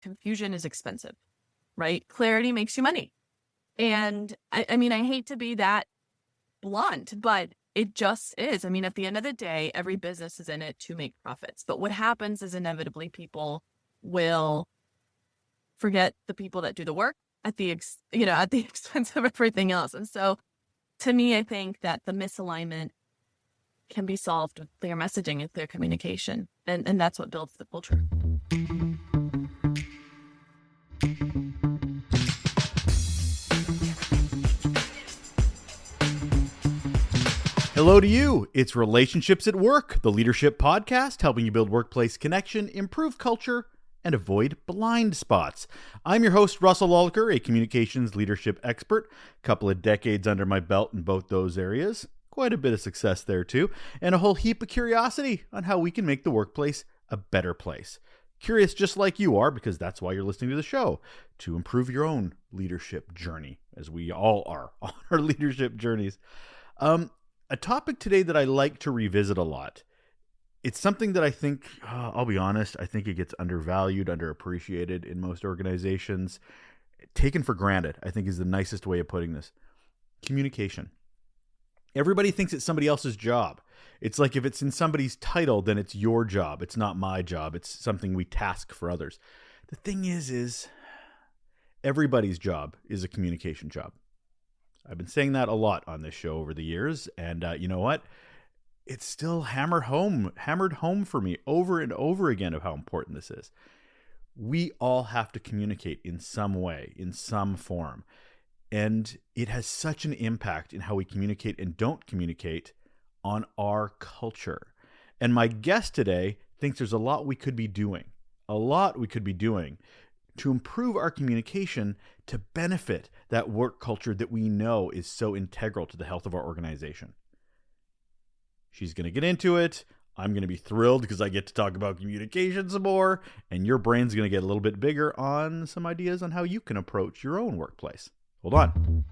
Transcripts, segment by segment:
confusion is expensive, right? Clarity makes you money. And I mean, I hate to be that blunt, but it just is. I mean, at the end of the day, every business is in it to make profits. But what happens is inevitably people will forget the people that do the work at the at the expense of everything else. And so to me, I think that the misalignment can be solved with clear messaging and clear communication. And that's what builds the culture. Hello to you. It's Relationships at Work, the leadership podcast helping you build workplace connection, improve culture, and avoid blind spots. I'm your host, Russel Lolacher, a communications leadership expert. A couple of decades under my belt in both those areas. Quite a bit of success there too. And a whole heap of curiosity on how we can make the workplace a better place. Curious just like you are, because that's why you're listening to the show, to improve your own leadership journey, as we all are on our leadership journeys. A topic today that I like to revisit a lot. It's something that I think, I'll be honest, I think it gets undervalued, underappreciated in most organizations. Taken for granted, I think is the nicest way of putting this. Communication. Everybody thinks it's somebody else's job. It's like if it's in somebody's title, then it's your job. It's not my job. It's something we task for others. The thing is everybody's job is a communication job. I've been saying that a lot on this show over the years, and you know what? It's still hammered home for me over and over again of how important this is. We all have to communicate in some way, in some form, and it has such an impact in how we communicate and don't communicate on our culture. And my guest today thinks there's a lot we could be doing to improve our communication to benefit that work culture that we know is so integral to the health of our organization. She's going to get into it. I'm going to be thrilled because I get to talk about communication some more, and your brain's going to get a little bit bigger on some ideas on how you can approach your own workplace. Hold on.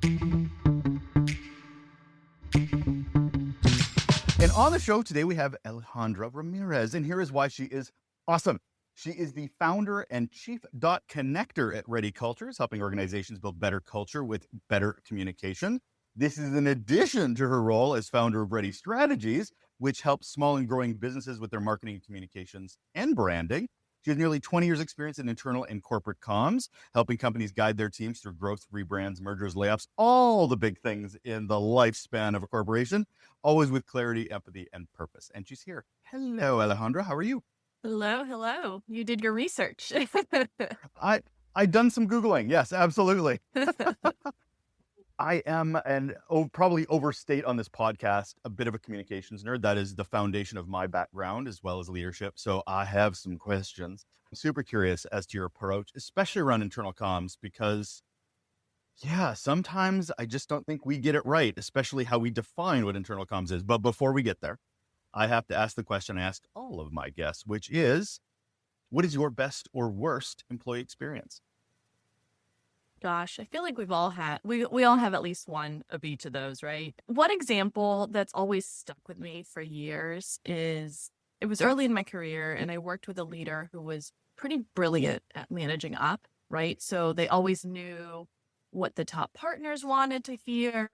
And on the show today, we have Alejandra Ramirez, and here is why she is awesome. She is the founder and chief dot connector at Ready Cultures, helping organizations build better culture with better communication. This is in addition to her role as founder of Ready Strategies, which helps small and growing businesses with their marketing, communications, and branding. She has nearly 20 years experience in internal and corporate comms, helping companies guide their teams through growth, rebrands, mergers, layoffs, all the big things in the lifespan of a corporation, always with clarity, empathy, and purpose. And she's here. Hello, Alejandra. How are you? Hello. You did your research. I done some Googling. Yes, absolutely. I am, and probably overstate on this podcast, a bit of a communications nerd. That is the foundation of my background as well as leadership. So I have some questions. I'm super curious as to your approach, especially around internal comms, because sometimes I just don't think we get it right, especially how we define what internal comms is. But before we get there, I have to ask the question I ask all of my guests, which is, what is your best or worst employee experience? Gosh, I feel like we all have at least one of each of those, right? One example that's always stuck with me for years is, it was early in my career and I worked with a leader who was pretty brilliant at managing up, right? So they always knew what the top partners wanted to hear.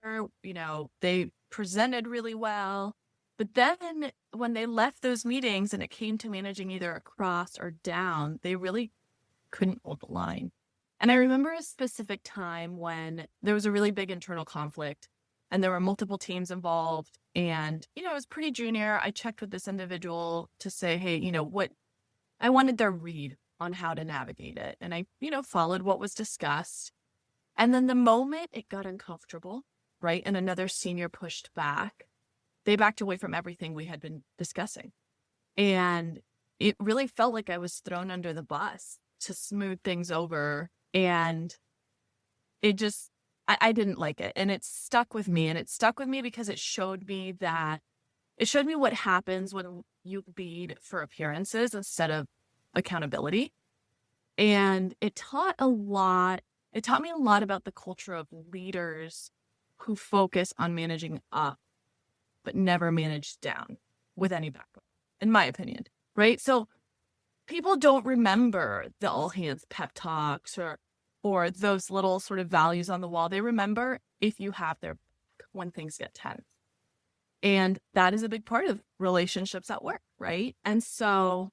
They presented really well. But then when they left those meetings and it came to managing either across or down, they really couldn't hold the line. And I remember a specific time when there was a really big internal conflict and there were multiple teams involved. And, I was pretty junior. I checked with this individual to say, hey, what I wanted their read on how to navigate it. And I, followed what was discussed. And then the moment it got uncomfortable, right, and another senior pushed back, they backed away from everything we had been discussing. And it really felt like I was thrown under the bus to smooth things over. And it just, I didn't like it. And it stuck with me. And it stuck with me because it showed me what happens when you lead for appearances instead of accountability. And it taught me a lot about the culture of leaders who focus on managing up, but never manage down with any backbone, in my opinion, right? So people don't remember the all hands pep talks or those little sort of values on the wall. They remember if you have their back when things get tense. And that is a big part of relationships at work, right? And so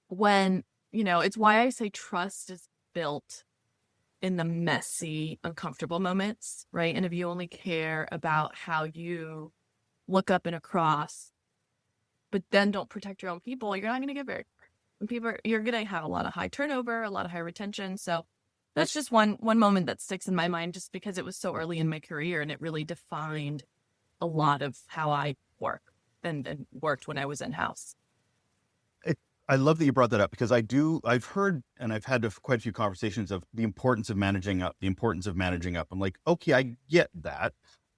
when, it's why I say trust is built in the messy, uncomfortable moments, right? And if you only care about how you look up and across, but then don't protect your own people, you're not going to get very far. And you're going to have a lot of high turnover, a lot of high retention. So that's just one moment that sticks in my mind, just because it was so early in my career and it really defined a lot of how I work and worked when I was in-house. I love that you brought that up, because I've heard, and I've had quite a few conversations of the importance of managing up. I'm like, okay, I get that,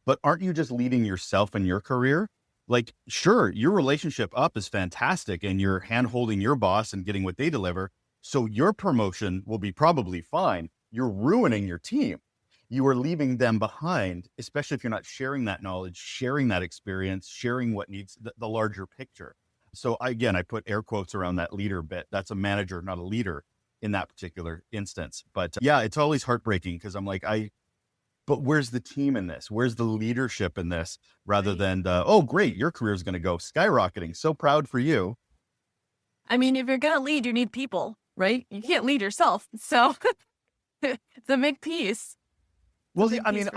but aren't you just leading yourself in your career? Like, sure, your relationship up is fantastic and you're hand-holding your boss and getting what they deliver. So your promotion will be probably fine. You're ruining your team. You are leaving them behind, especially if you're not sharing that knowledge, sharing that experience, sharing what needs the larger picture. So again, I put air quotes around that leader bit. That's a manager, not a leader in that particular instance. But yeah, it's always heartbreaking, because I'm like, but where's the team in this? Where's the leadership in this? Rather than oh, great, your career is going to go skyrocketing. So proud for you. I mean, if you're going to lead, you need people, right? You can't lead yourself. So it's a big piece. Well, I mean,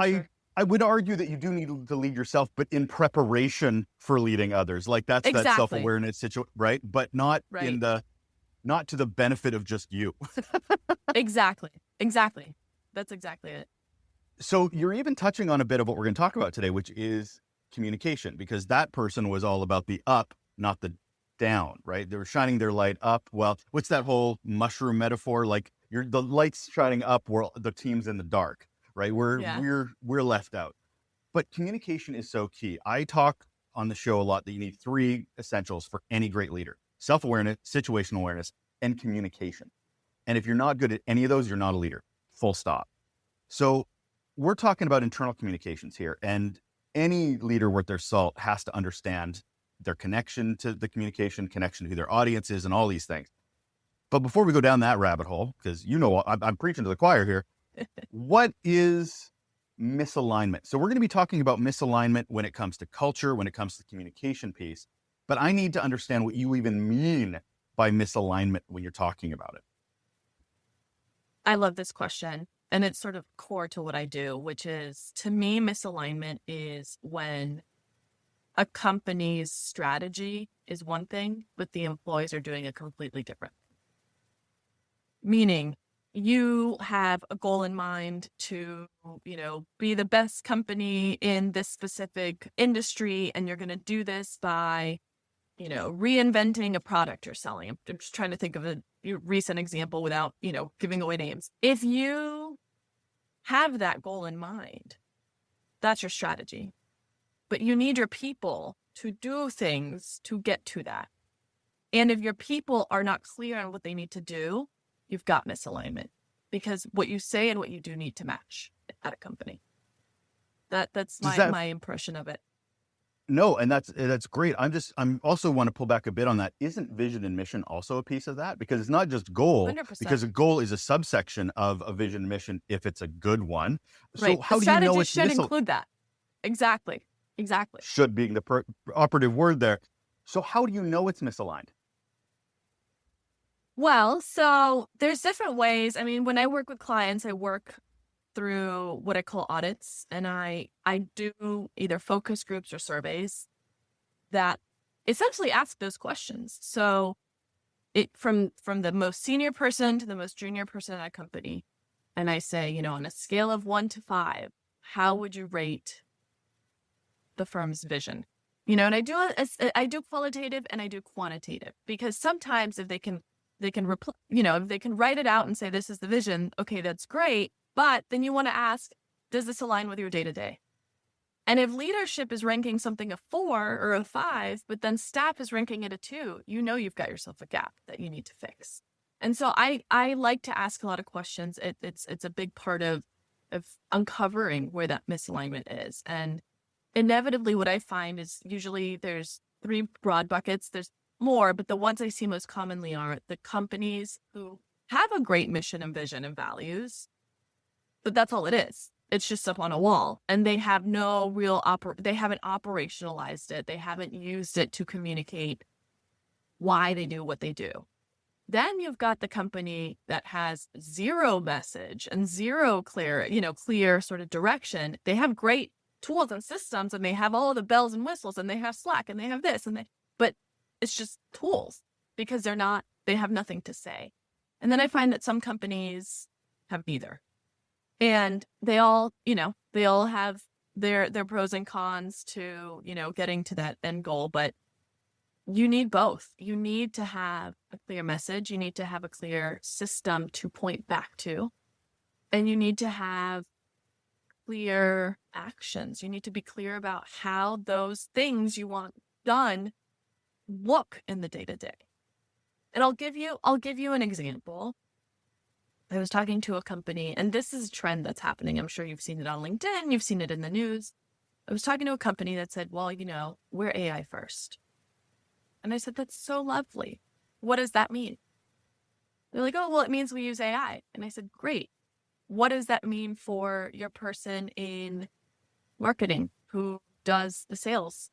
I would argue that you do need to lead yourself, but in preparation for leading others. Like that's exactly. That self-awareness situation, right? But not not to the benefit of just you. Exactly. That's exactly it. So you're even touching on a bit of what we're going to talk about today, which is communication, because that person was all about the up, not the down, right? They were shining their light up. Well, what's that whole mushroom metaphor? Like the light's shining up while the team's in the dark, right? We're left out. But communication is so key. I talk on the show a lot that you need 3 essentials for any great leader: self-awareness, situational awareness, and communication. And if you're not good at any of those, you're not a leader. Full stop. So we're talking about internal communications here, and any leader worth their salt has to understand their connection to the communication, connection to who their audience is, and all these things. But before we go down that rabbit hole, because I'm preaching to the choir here, what is misalignment? So we're going to be talking about misalignment when it comes to culture, when it comes to the communication piece, but I need to understand what you even mean by misalignment when you're talking about it. I love this question. And it's sort of core to what I do, which is, to me, misalignment is when a company's strategy is one thing, but the employees are doing a completely different. Meaning, you have a goal in mind to, be the best company in this specific industry, and you're going to do this by, reinventing a product you're selling. I'm just trying to think of a recent example without, giving away names. If you have that goal in mind, that's your strategy. But you need your people to do things to get to that. And if your people are not clear on what they need to do, you've got misalignment, because what you say and what you do need to match at a company. That's my impression of it. No, and that's great. I'm also want to pull back a bit on that. Isn't vision and mission also a piece of that? Because it's not just goal, 100%. because a goal is a subsection of a vision and mission if it's a good one. So right. how the do you know it's should include that? Exactly. Should being the operative word there. So how do you know it's misaligned? Well, so there's different ways. I mean, when I work with clients, I work through what I call audits, and I do either focus groups or surveys that essentially ask those questions. So it from the most senior person to the most junior person at a company, and I say, on a scale of 1 to 5, how would you rate the firm's vision? And I do qualitative and I do quantitative, because sometimes if they can if they can write it out and say, this is the vision, okay, that's great. But then you want to ask, does this align with your day-to-day? And if leadership is ranking something a 4 or a 5, but then staff is ranking it a 2, you've got yourself a gap that you need to fix. And so I like to ask a lot of questions. It's a big part of uncovering where that misalignment is. And inevitably what I find is usually there's 3 broad buckets. There's more, but the ones I see most commonly are the companies who have a great mission and vision and values, but that's all it is. It's just up on a wall, and they have no real they haven't operationalized it. They haven't used it to communicate why they do what they do. Then you've got the company that has zero message and zero clear sort of direction. They have great tools and systems, and they have all of the bells and whistles, and they have Slack, and they have this, but it's just tools because they have nothing to say. And then I find that some companies have neither. And they all have their pros and cons to, getting to that end goal, but you need both. You need to have a clear message. You need to have a clear system to point back to, and you need to have clear actions. You need to be clear about how those things you want done look in the day-to-day. And I'll give you an example. I was talking to a company, and this is a trend that's happening. I'm sure you've seen it on LinkedIn. You've seen it in the news. I was talking to a company that said, well, we're AI first. And I said, that's so lovely. What does that mean? They're like, oh, well, it means we use AI. And I said, great. What does that mean for your person in marketing who does the sales?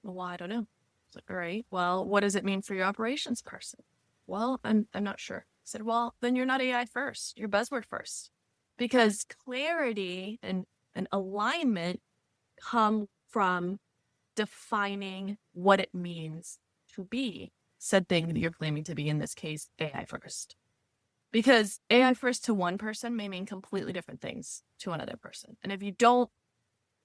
Well, I don't know. I was like, all right. Well, what does it mean for your operations person? Well, I'm not sure. I said, well, then you're not AI first. You're buzzword first. Because clarity and alignment come from defining what it means to be said thing that you're claiming to be, in this case, AI first. Because AI first to one person may mean completely different things to another person. And if you don't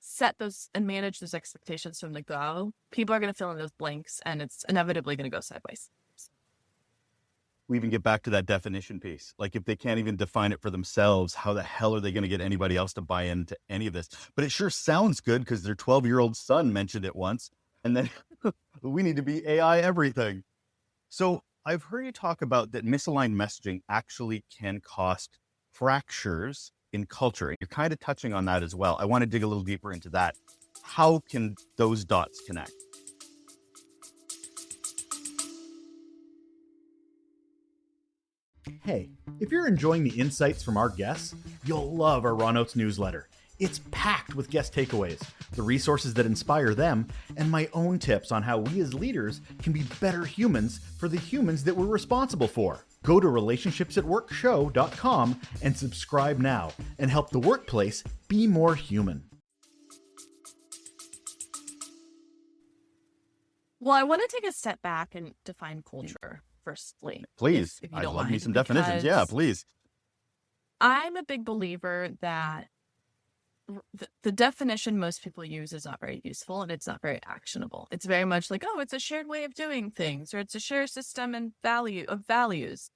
set those and manage those expectations from the go, people are going to fill in those blanks, and it's inevitably going to go sideways. We even get back to that definition piece. Like, if they can't even define it for themselves, how the hell are they going to get anybody else to buy into any of this? But it sure sounds good because their 12-year-old son mentioned it once, and then we need to be AI everything. So I've heard you talk about that misaligned messaging actually can cost fractures in culture. You're kind of touching on that as well. I want to dig a little deeper into that. How can those dots connect? Hey, if you're enjoying the insights from our guests, you'll love our Raw Notes newsletter. It's packed with guest takeaways, the resources that inspire them, and my own tips on how we as leaders can be better humans for the humans that we're responsible for. Go to relationshipsatworkshow.com and subscribe now and help the workplace be more human. Well, I want to take a step back and define culture. Firstly, please, if you I'd don't love mind, me some definitions. Yeah, please. I'm a big believer that the definition most people use is not very useful, and it's not very actionable. It's very much like, oh, it's a shared way of doing things, or it's a shared system and values.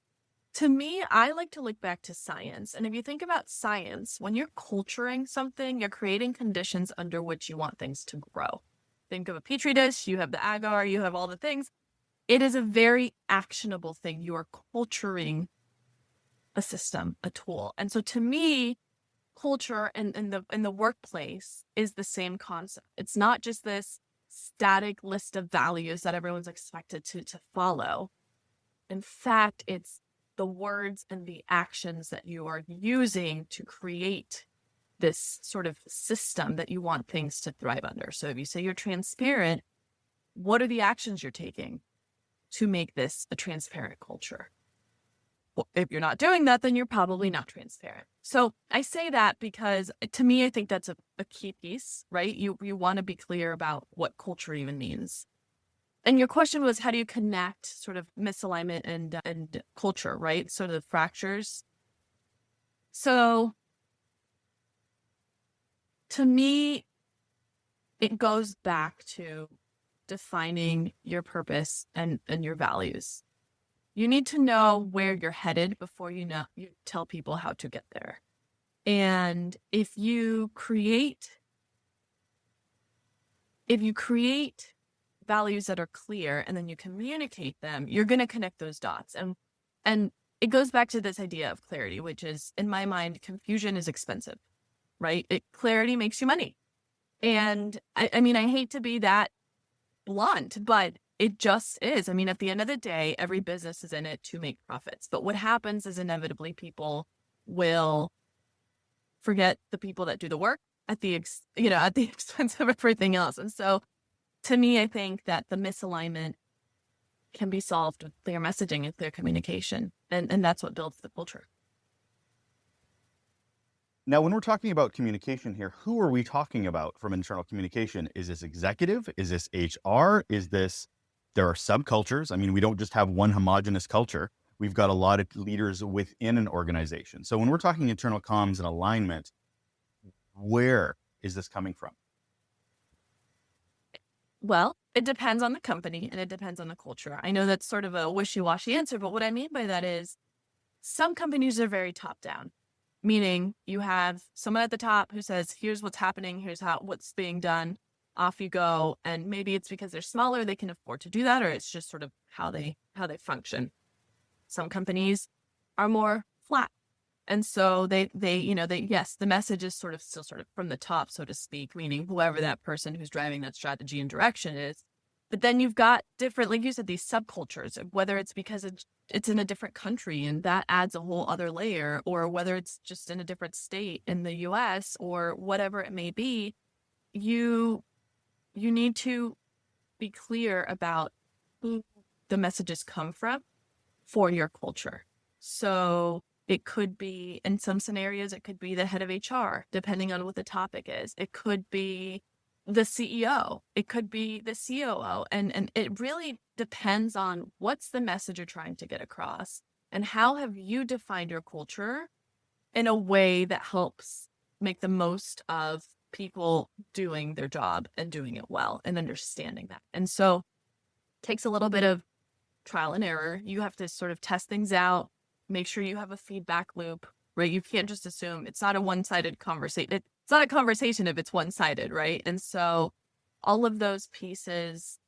To me, I like to look back to science. And if you think about science, when you're culturing something, you're creating conditions under which you want things to grow. Think of a petri dish, you have the agar, you have all the things. It is a very actionable thing. You are culturing a system, a tool. And so to me, culture in the workplace is the same concept. It's not just this static list of values that everyone's expected to follow. In fact, it's the words and the actions that you are using to create this sort of system that you want things to thrive under. So if you say you're transparent, what are the actions you're taking to make this a transparent culture? Well, if you're not doing that, then you're probably not transparent. So I say that because to me, I think that's a key piece, right? You want to be clear about what culture even means. And your question was, how do you connect sort of misalignment and culture, right? Sort of the fractures. So to me, it goes back to defining your purpose and your values. You need to know where you're headed before you tell people how to get there. And if you create values that are clear and then you communicate them, you're going to connect those dots. And it goes back to this idea of clarity, which is, in my mind, confusion is expensive, right? Clarity makes you money. And I mean, I hate to be that blunt, but It just is. I mean, at the end of the day, every business is in it to make profits. But what happens is inevitably people will forget the people that do the work at the at the expense of everything else. And so to me, I think that the misalignment can be solved with clear messaging and clear communication. And that's what builds the culture. Now, when we're talking about communication here, who are we talking about from internal communication? Is this executive? Is this HR? There are subcultures. I mean, we don't just have one homogenous culture. We've got a lot of leaders within an organization. So when we're talking internal comms and alignment, where is this coming from? Well, it depends on the company and it depends on the culture. I know that's sort of a wishy-washy answer, but what I mean by that is some companies are very top-down, meaning you have someone at the top who says, here's what's happening, here's what's being done, off you go. And maybe it's because they're smaller, they can afford to do that, or it's just sort of how they function. Some companies are more flat. And so yes, the message is still sort of from the top, so to speak, meaning whoever that person who's driving that strategy and direction is. But then you've got different, like you said, these subcultures, whether it's because it's in a different country and that adds a whole other layer, or whether it's just in a different state in the US or whatever it may be, you need to be clear about who the messages come from for your culture. So it could be, in some scenarios, it could be the head of HR, depending on what the topic is. It could be the CEO. It could be the COO. And it really depends on what's the message you're trying to get across and how have you defined your culture in a way that helps make the most of people doing their job and doing it well and understanding that. And so it takes a little bit of trial and error. You have to sort of test things out, make sure you have a feedback loop, right? You can't just assume. It's not a one-sided conversation. It's not a conversation if it's one-sided, right? And so all of those pieces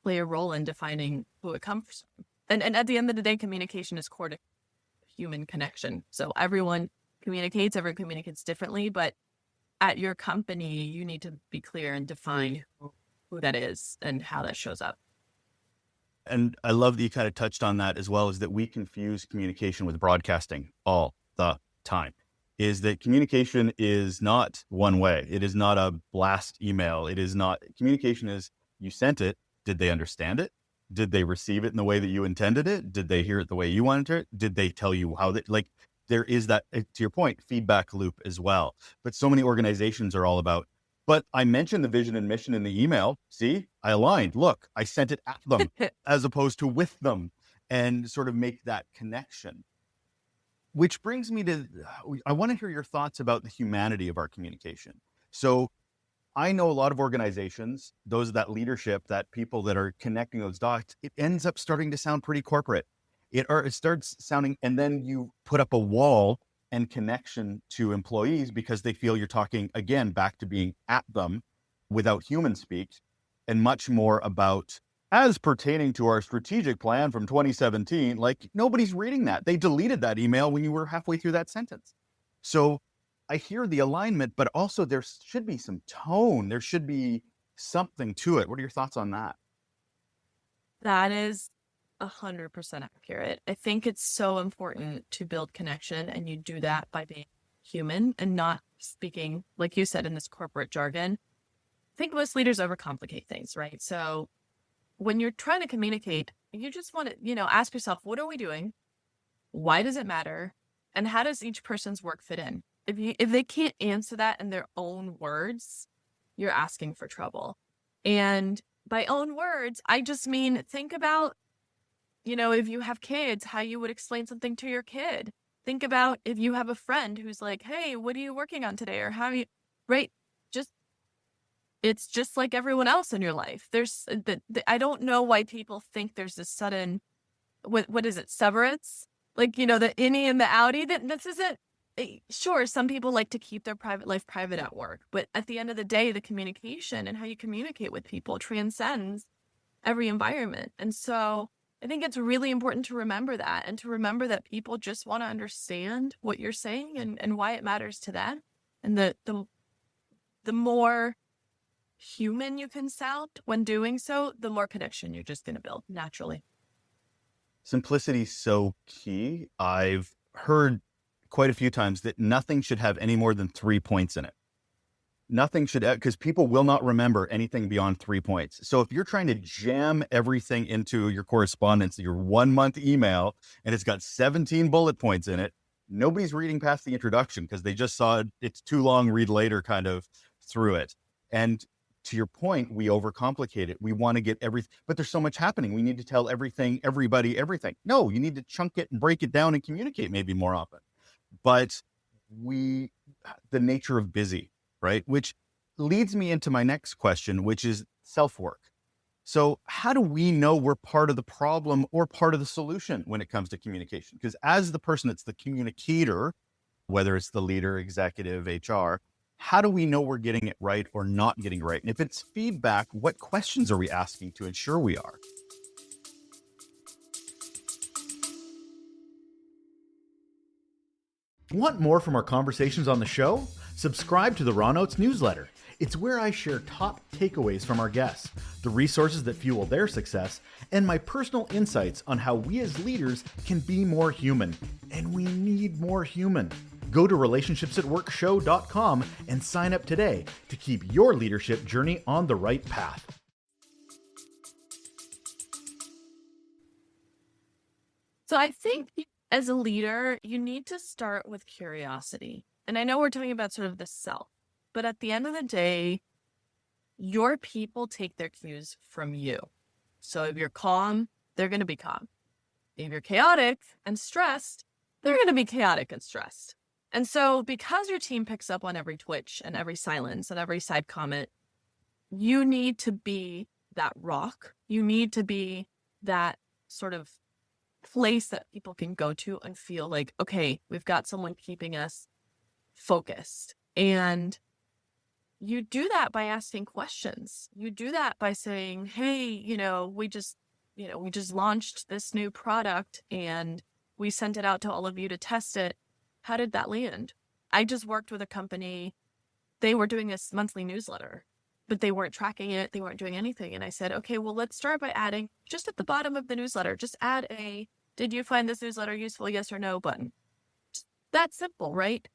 play a role in defining who it comes from. And at the end of the day, communication is core to human connection. So everyone communicates differently, but at your company, you need to be clear and define who that is and how that shows up. And I love that you kind of touched on that as well, is that we confuse communication with broadcasting all the time. Is that communication is not one way. It is not a blast email. It is not, communication is, you sent it. Did they understand it? Did they receive it in the way that you intended it? Did they hear it the way you wanted it? Did they tell you how there is that, to your point, feedback loop as well. But so many organizations are all about, but I mentioned the vision and mission in the email. See, I aligned. Look, I sent it at them as opposed to with them, and sort of make that connection. Which brings me to, I want to hear your thoughts about the humanity of our communication. So I know a lot of organizations, that leadership, that people that are connecting those dots, it ends up starting to sound pretty corporate. It starts sounding, and then you put up a wall and connection to employees because they feel you're talking, again, back to being at them without human speak, and much more about, as pertaining to our strategic plan from 2017, like nobody's reading that. They deleted that email when you were halfway through that sentence. So I hear the alignment, but also there should be some tone. There should be something to it. What are your thoughts on that? That is 100% accurate. I think it's so important to build connection, and you do that by being human and not speaking, like you said, in this corporate jargon. I think most leaders overcomplicate things, right? So when you're trying to communicate, you just want to, ask yourself, what are we doing? Why does it matter? And how does each person's work fit in? If they can't answer that in their own words, you're asking for trouble. And by own words, I just mean, think about, if you have kids, how you would explain something to your kid. Think about if you have a friend who's like, hey, what are you working on today? Or how you, right? It's just like everyone else in your life. I don't know why people think there's this sudden, what is it, severance? Like, the innie and the outie, this isn't, sure, some people like to keep their private life private at work. But at the end of the day, the communication and how you communicate with people transcends every environment. And so I think it's really important to remember that, and to remember that people just want to understand what you're saying and why it matters to them. And the more human you can sound when doing so, the more connection you're just going to build naturally. Simplicity is so key. I've heard quite a few times that nothing should have any more than 3 points in it. Nothing should, because people will not remember anything beyond 3 points. So if you're trying to jam everything into your correspondence, your 1 month email, and it's got 17 bullet points in it, nobody's reading past the introduction because they just saw it's too long, read later kind of through it. And to your point, we overcomplicate it. We want to get everything, but there's so much happening. We need to tell everything, everybody, everything. No, you need to chunk it and break it down and communicate maybe more often. But the nature of busy, right? Which leads me into my next question, which is self-work. So how do we know we're part of the problem or part of the solution when it comes to communication? Because as the person that's the communicator, whether it's the leader, executive, HR, how do we know we're getting it right or not getting it right? And if it's feedback, what questions are we asking to ensure we are? Want more from our conversations on the show? Subscribe to the Raw Notes newsletter. It's where I share top takeaways from our guests, the resources that fuel their success, and my personal insights on how we as leaders can be more human. And we need more human. Go to relationshipsatworkshow.com and sign up today to keep your leadership journey on the right path. So I think as a leader, you need to start with curiosity. And I know we're talking about sort of the self, but at the end of the day, your people take their cues from you. So if you're calm, they're going to be calm. If you're chaotic and stressed, they're going to be chaotic and stressed. And so because your team picks up on every twitch and every silence and every side comment, you need to be that rock. You need to be that sort of place that people can go to and feel like, okay, we've got someone keeping us focused. And you do that by asking questions. You do that by saying, hey, we just launched this new product and we sent it out to all of you to test it. How did that land? I just worked with a company. They were doing this monthly newsletter, but they weren't tracking it. They weren't doing anything. And I said, okay, well, let's start by adding just at the bottom of the newsletter, just add a, did you find this newsletter useful? Yes or no button. Just that simple, right?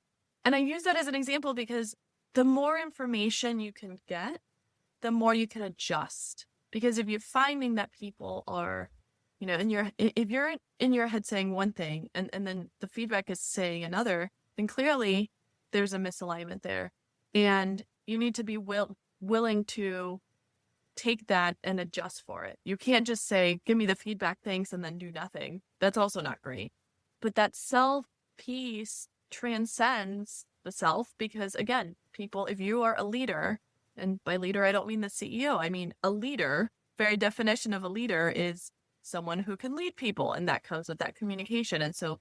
And I use that as an example because the more information you can get, the more you can adjust. Because if you're finding that people are, if you're in your head saying one thing and then the feedback is saying another, then clearly there's a misalignment there. And you need to be willing to take that and adjust for it. You can't just say, give me the feedback, thanks, and then do nothing. That's also not great. But that self piece transcends the self because, again, people, if you are a leader, and by leader, I don't mean the CEO, I mean a leader, very definition of a leader is someone who can lead people, and that comes with that communication. And so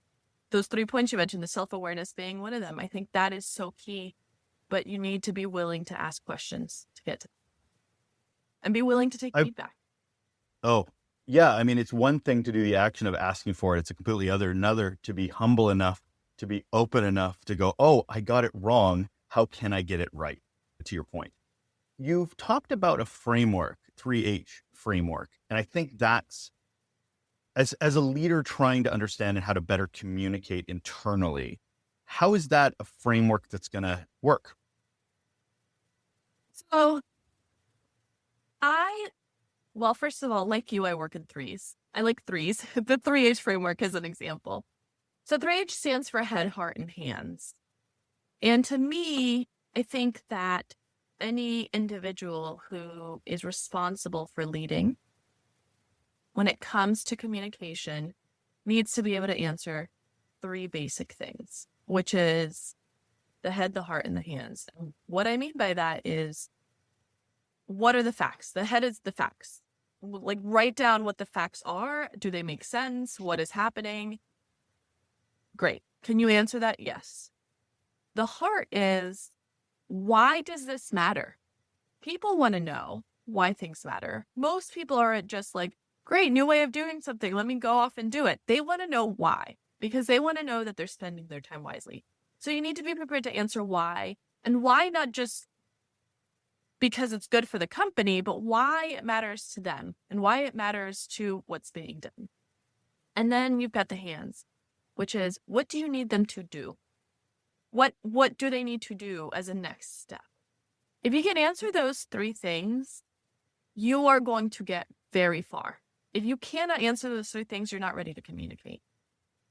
those 3 points you mentioned, the self-awareness being one of them, I think that is so key, but you need to be willing to ask questions to get to and be willing to take feedback. Oh, yeah. I mean, it's one thing to do the action of asking for it. It's a completely another to be humble enough, to be open enough to go, oh, I got it wrong. How can I get it right? To your point. You've talked about a framework, 3H framework. And I think that's, as a leader trying to understand and how to better communicate internally, how is that a framework that's going to work? So well, first of all, like you, I work in threes. I like threes. The 3H framework is an example. So 3H stands for head, heart, and hands. And to me, I think that any individual who is responsible for leading, when it comes to communication, needs to be able to answer 3 basic things, which is the head, the heart, and the hands. And what I mean by that is, what are the facts? The head is the facts. Like, write down what the facts are. Do they make sense? What is happening? Great. Can you answer that? Yes. The heart is, why does this matter? People want to know why things matter. Most people aren't just like, great, new way of doing something. Let me go off and do it. They want to know why, because they want to know that they're spending their time wisely. So you need to be prepared to answer why, and why not just because it's good for the company, but why it matters to them and why it matters to what's being done. And then you've got the hands, which is, what do you need them to do? What do they need to do as a next step? If you can answer those three things, you are going to get very far. If you cannot answer those three things, you're not ready to communicate.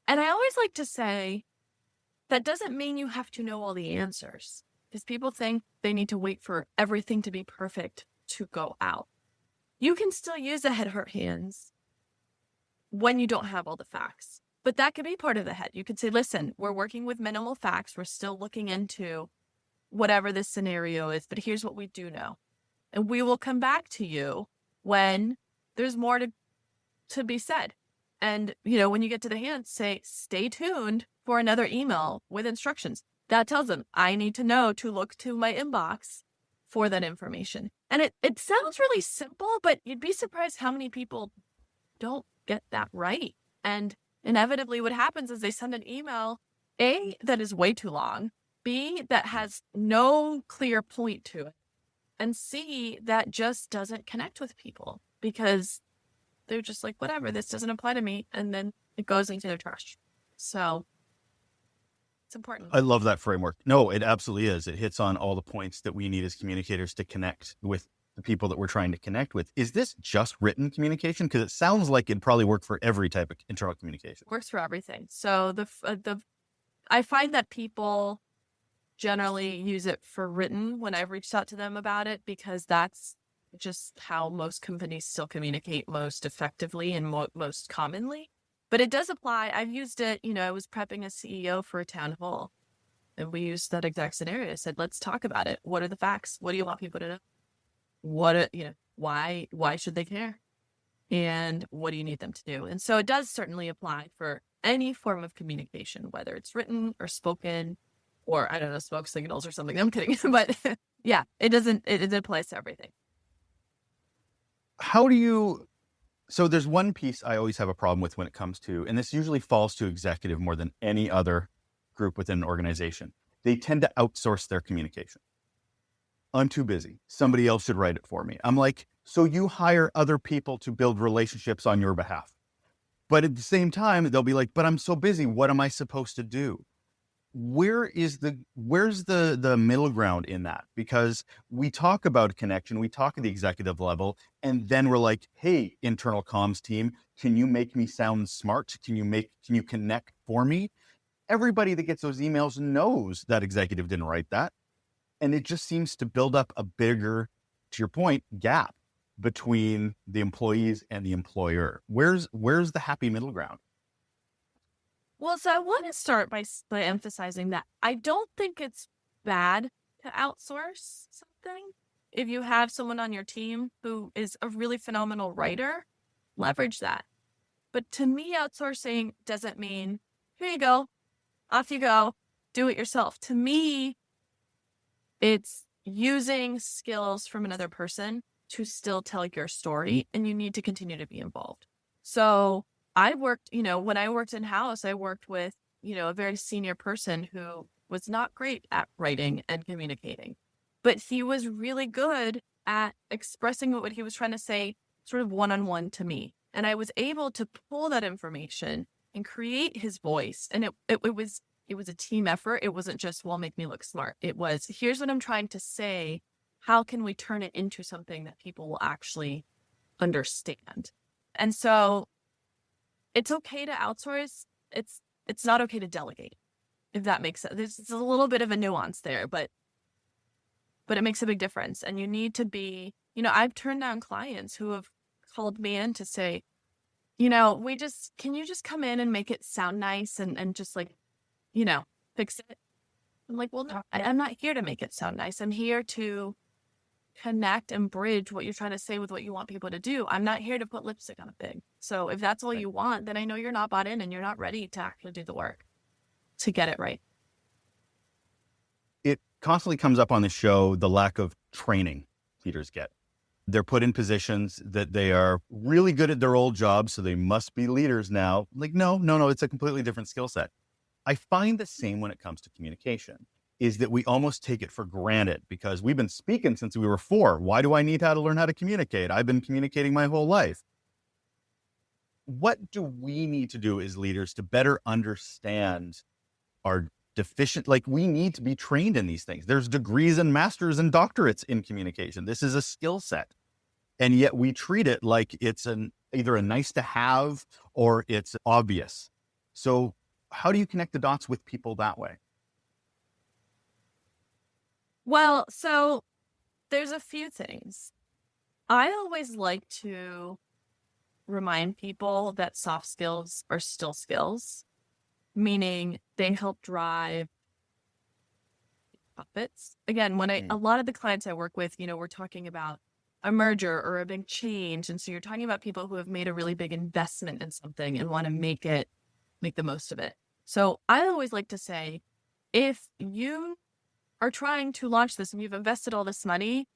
And I always like to say, that doesn't mean you have to know all the answers, because people think they need to wait for everything to be perfect to go out. You can still use the head, heart, hands when you don't have all the facts. But that could be part of the head. You could say, listen, we're working with minimal facts. We're still looking into whatever this scenario is, but here's what we do know. And we will come back to you when there's more to be said. And, when you get to the hands, say, stay tuned for another email with instructions. That tells them, I need to know to look to my inbox for that information. And it sounds really simple, but you'd be surprised how many people don't get that right. And inevitably what happens is they send an email, A, that is way too long, B, that has no clear point to it, and C, that just doesn't connect with people because they're just like, whatever, this doesn't apply to me. And then it goes into their trash. So it's important. I love that framework. No, it absolutely is. It hits on all the points that we need as communicators to connect with the people that we're trying to connect with. Is this just written communication? Because it sounds like it'd probably work for every type of internal communication. Works for everything. So I find that people generally use it for written when I've reached out to them about it, because that's just how most companies still communicate most effectively and most commonly. But it does apply. I've used it, I was prepping a CEO for a town hall, and we used that exact scenario. I said, let's talk about it. What are the facts? What do you want people to know? Why should they care? And what do you need them to do? And so it does certainly apply for any form of communication, whether it's written or spoken, or I don't know, smoke signals or something. I'm kidding. But yeah, it applies to everything. So there's one piece I always have a problem with when it comes to, and this usually falls to executive more than any other group within an organization. They tend to outsource their communication. I'm too busy. Somebody else should write it for me. I'm like, so you hire other people to build relationships on your behalf. But at the same time, they'll be like, but I'm so busy. What am I supposed to do? Where's the middle ground in that? Because we talk about connection, we talk at the executive level, and then we're like, hey, internal comms team, can you make me sound smart? Can you connect for me? Everybody that gets those emails knows that executive didn't write that. And it just seems to build up a bigger, to your point, gap between the employees and the employer. Where's the happy middle ground? Well, so I want to start by emphasizing that I don't think it's bad to outsource something. If you have someone on your team who is a really phenomenal writer, leverage that. But to me, outsourcing doesn't mean, here you go, off you go, do it yourself. To me, it's using skills from another person to still tell your story, and you need to continue to be involved. So I worked, when I worked in-house, I worked with, a very senior person who was not great at writing and communicating, but he was really good at expressing what he was trying to say sort of one-on-one to me. And I was able to pull that information and create his voice. And it was a team effort. It wasn't just, well, make me look smart. It was, here's what I'm trying to say. How can we turn it into something that people will actually understand? And so it's okay to outsource. It's not okay to delegate, if that makes sense. There's a little bit of a nuance there, but it makes a big difference. And you need to be, I've turned down clients who have called me in to say, can you just come in and make it sound nice and just fix it? I'm like, well, no, I'm not here to make it sound nice. I'm here to connect and bridge what you're trying to say with what you want people to do. I'm not here to put lipstick on a pig. So if that's all you want, then I know you're not bought in and you're not ready to actually do the work to get it right. It constantly comes up on the show, the lack of training leaders get. They're put in positions that they are really good at their old jobs, so they must be leaders now. Like, no, it's a completely different skill set. I find the same when it comes to communication. is that we almost take it for granted because we've been speaking since we were 4. Why do I need how to learn how to communicate? I've been communicating my whole life. What do we need to do as leaders to better understand our deficient, like we need to be trained in these things. There's degrees and masters and doctorates in communication. This is a skill set. And yet we treat it like it's either a nice to have or it's obvious. So how do you connect the dots with people that way? Well, so there's a few things. I always like to remind people that soft skills are still skills, meaning they help drive profits. Again, when a lot of the clients I work with, we're talking about a merger or a big change. And so you're talking about people who have made a really big investment in something and want to make the most of it. So I always like to say, if you are trying to launch this and you've invested all this money,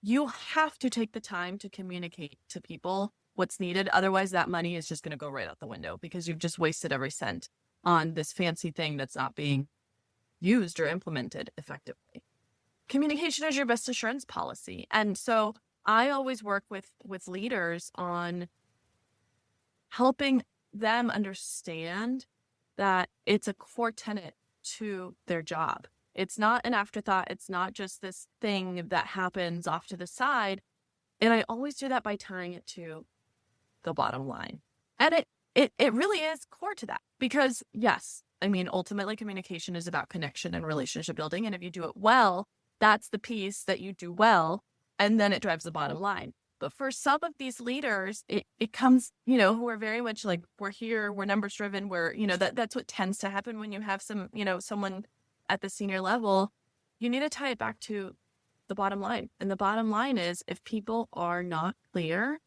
you have to take the time to communicate to people what's needed. Otherwise, that money is just going to go right out the window because you've just wasted every cent on this fancy thing that's not being used or implemented effectively. Communication is your best assurance policy. And so I always work with leaders on helping them understand that it's a core tenet to their job. It's not an afterthought. It's not just this thing that happens off to the side. And I always do that by tying it to the bottom line. And it really is core to that because yes, I mean, ultimately communication is about connection and relationship building. And if you do it well, that's the piece that you do well. And then it drives the bottom line. But for some of these leaders, it comes, who are very much like, we're here, we're numbers driven, that's what tends to happen when you have someone at the senior level. You need to tie it back to the bottom line. And the bottom line is if people are not clear,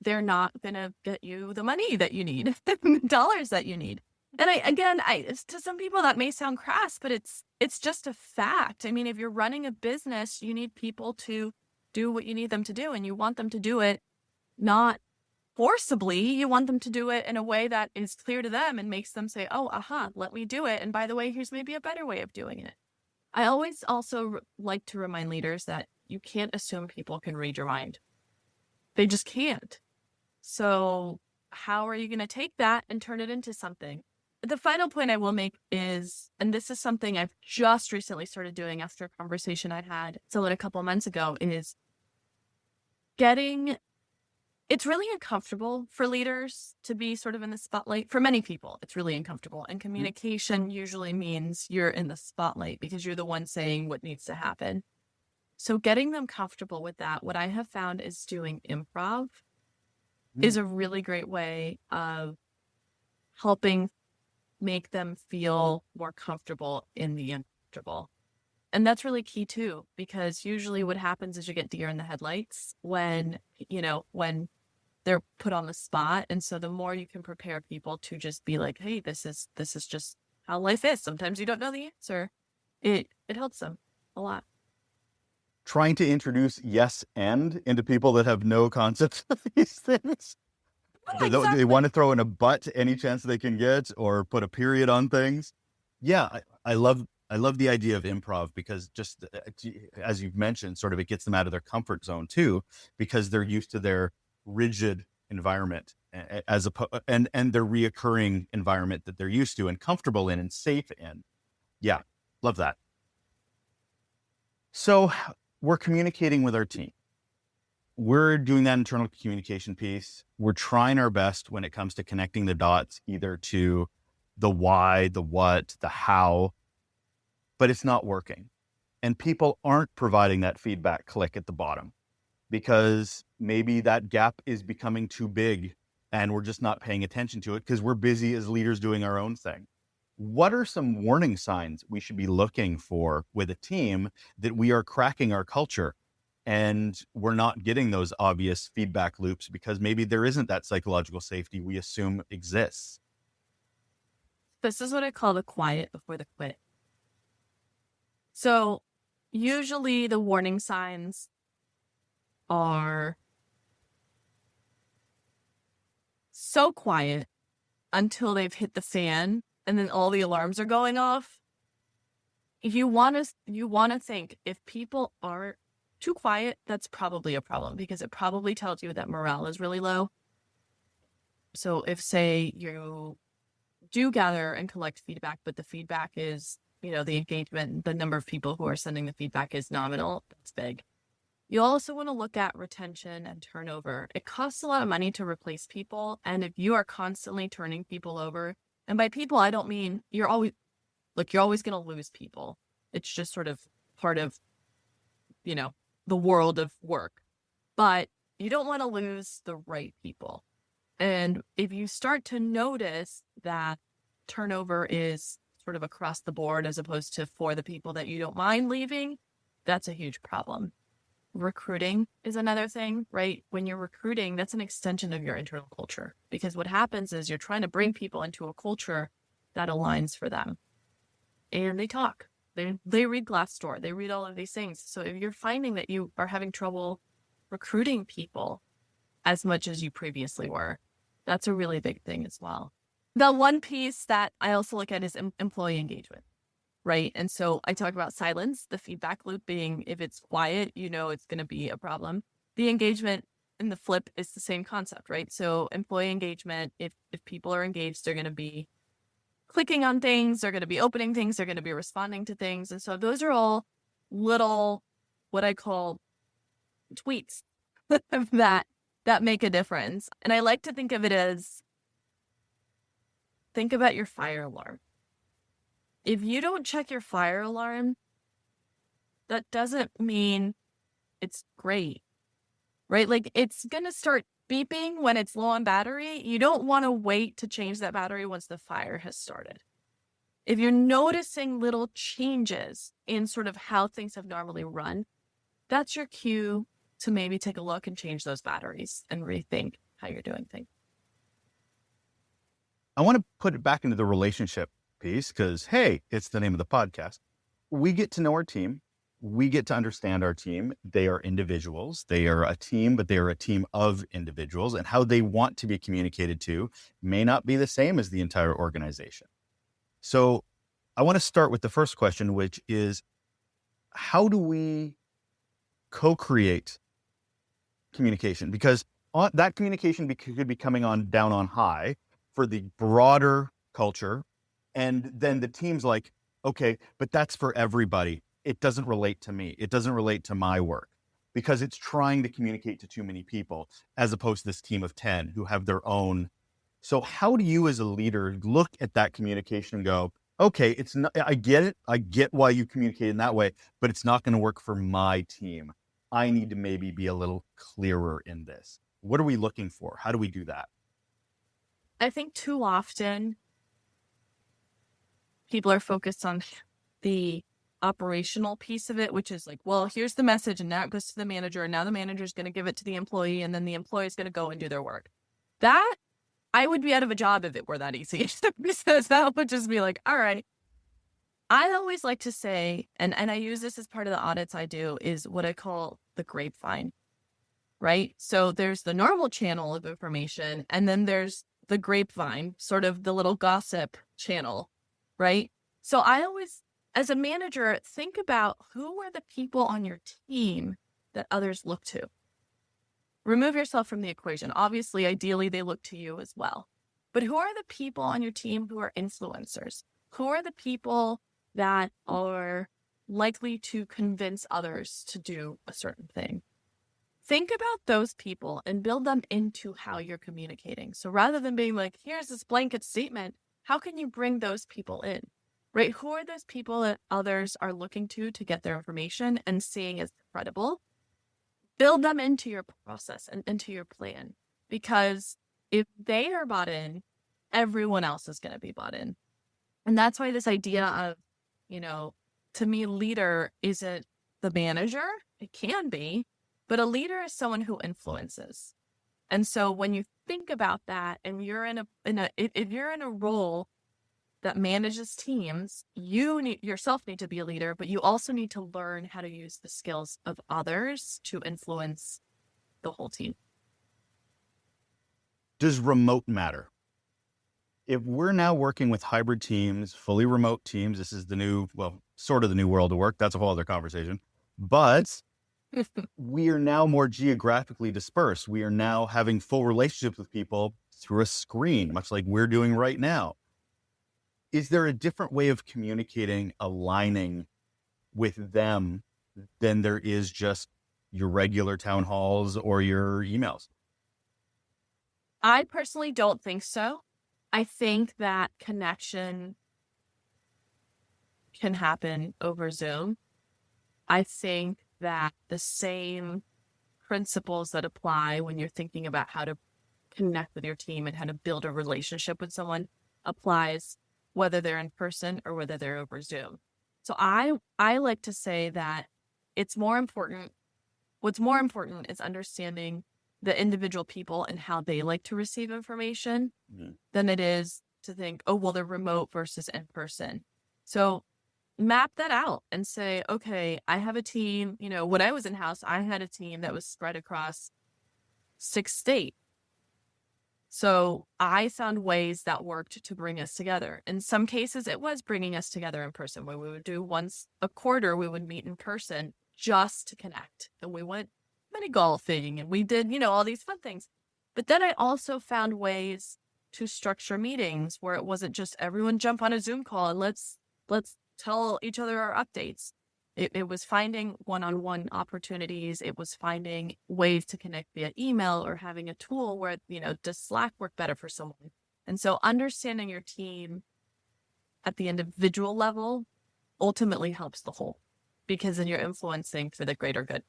they're not going to get you the money that you need, the dollars that you need. And to some people that may sound crass, but it's just a fact. I mean, if you're running a business, you need people to do what you need them to do, and you want them to do it not forcibly. You want them to do it in a way that is clear to them and makes them say, oh, let me do it. And by the way, here's maybe a better way of doing it. I always also like to remind leaders that you can't assume people can read your mind. They just can't. So how are you going to take that and turn it into something? The final point I will make is, and this is something I've just recently started doing after a conversation I had a couple of months ago, is it's really uncomfortable for leaders to be sort of in the spotlight. For many people, it's really uncomfortable. And communication usually means you're in the spotlight because you're the one saying what needs to happen. So getting them comfortable with that, what I have found is doing improv is a really great way of helping make them feel more comfortable in the uncomfortable. And that's really key too, because usually what happens is you get deer in the headlights when they're put on the spot. And so the more you can prepare people to just be like, hey, this is just how life is. Sometimes you don't know the answer. It helps them a lot. Trying to introduce yes and into people that have no concept of these things. Oh, exactly. They want to throw in a but any chance they can get or put a period on things. Yeah, I love the idea of improv because just as you've mentioned, sort of it gets them out of their comfort zone too, because they're used to their rigid environment and their reoccurring environment that they're used to and comfortable in and safe in. Yeah, love that. So we're communicating with our team. We're doing that internal communication piece. We're trying our best when it comes to connecting the dots, either to the why, the what, the how, but it's not working. And people aren't providing that feedback click at the bottom because maybe that gap is becoming too big and we're just not paying attention to it because we're busy as leaders doing our own thing. What are some warning signs we should be looking for with a team that we are cracking our culture and we're not getting those obvious feedback loops because maybe there isn't that psychological safety we assume exists? This is what I call the quiet before the quit. So usually the warning signs are so quiet until they've hit the fan and then all the alarms are going off. you want to think if people are too quiet, that's probably a problem because it probably tells you that morale is really low. So if, say, you do gather and collect feedback, but the feedback is, the engagement, the number of people who are sending the feedback is nominal, that's big. You also want to look at retention and turnover. It costs a lot of money to replace people. And if you are constantly turning people over, and by people, I don't mean you're always going to lose people. It's just sort of part of, the world of work. But you don't want to lose the right people. And if you start to notice that turnover is sort of across the board as opposed to for the people that you don't mind leaving, that's a huge problem. Recruiting is another thing, right? When you're recruiting, that's an extension of your internal culture, because what happens is you're trying to bring people into a culture that aligns for them. And they talk, they read Glassdoor, they read all of these things. So if you're finding that you are having trouble recruiting people as much as you previously were, that's a really big thing as well. The one piece that I also look at is employee engagement, right? And so I talk about silence, the feedback loop being, if it's quiet, it's going to be a problem. The engagement and the flip is the same concept, right? So employee engagement, if people are engaged, they're going to be clicking on things, they're going to be opening things, they're going to be responding to things. And so those are all little, what I call tweets that make a difference. And I like to think of it as, think about your fire alarm. If you don't check your fire alarm, that doesn't mean it's great, right? Like, it's going to start beeping when it's low on battery. You don't want to wait to change that battery once the fire has started. If you're noticing little changes in sort of how things have normally run, that's your cue to maybe take a look and change those batteries and rethink how you're doing things. I want to put it back into the relationship piece because, hey, it's the name of the podcast. We get to know our team. We get to understand our team. They are individuals. They are a team, but they are a team of individuals, and how they want to be communicated to may not be the same as the entire organization. So I want to start with the first question, which is, how do we co-create communication? Because that communication could be coming on down on high for the broader culture. And then the team's like, okay, but that's for everybody. It doesn't relate to me. It doesn't relate to my work, because it's trying to communicate to too many people as opposed to this team of 10 who have their own. So how do you as a leader look at that communication and go, okay, it's not, I get it. I get why you communicate in that way, but it's not going to work for my team. I need to maybe be a little clearer in this. What are we looking for? How do we do that? I think too often people are focused on the operational piece of it, which is like, well, here's the message, and now it goes to the manager, and now the manager is going to give it to the employee, and then the employee is going to go and do their work. That, I would be out of a job if it were that easy, because that would just be like, all right. I always like to say, and I use this as part of the audits I do, is what I call the grapevine, right? So there's the normal channel of information, and then there's the grapevine, sort of the little gossip channel, right? So I always, as a manager, think about who are the people on your team that others look to. Remove yourself from the equation. Obviously, ideally, they look to you as well. But who are the people on your team who are influencers? Who are the people that are likely to convince others to do a certain thing? Think about those people and build them into how you're communicating. So rather than being like, here's this blanket statement, how can you bring those people in, right? Who are those people that others are looking to get their information and seeing as credible? Build them into your process and into your plan, because if they are bought in, everyone else is going to be bought in. And that's why this idea of, to me, leader isn't the manager. It can be, but a leader is someone who influences. And so when you think about that, and you're if you're in a role that manages teams, you yourself need to be a leader, but you also need to learn how to use the skills of others to influence the whole team. Does remote matter? if we're now working with hybrid teams, fully remote teams, this is the new, well, sort of the new world of work. That's a whole other conversation. But we are now more geographically dispersed. We are now having full relationships with people through a screen, much like we're doing right now. Is there a different way of communicating, aligning with them than there is just your regular town halls or your emails? I personally don't think so. I think that connection can happen over Zoom. I think that the same principles that apply when you're thinking about how to connect with your team and how to build a relationship with someone applies whether they're in person or whether they're over Zoom. So I like to say that it's more important. What's more important is understanding the individual people and how they like to receive information than it is to think, oh, well, they're remote versus in person. So map that out and say, okay, I have a team. When I was in house, I had a team that was spread across 6 states. So I found ways that worked to bring us together. In some cases, it was bringing us together in person, where we would do once a quarter, we would meet in person just to connect. And we went mini golfing and we did, all these fun things. But then I also found ways to structure meetings where it wasn't just everyone jump on a Zoom call and let's tell each other our updates. It was finding one-on-one opportunities. It was finding ways to connect via email or having a tool where, does Slack work better for someone? And so understanding your team at the individual level ultimately helps the whole, because then you're influencing for the greater good.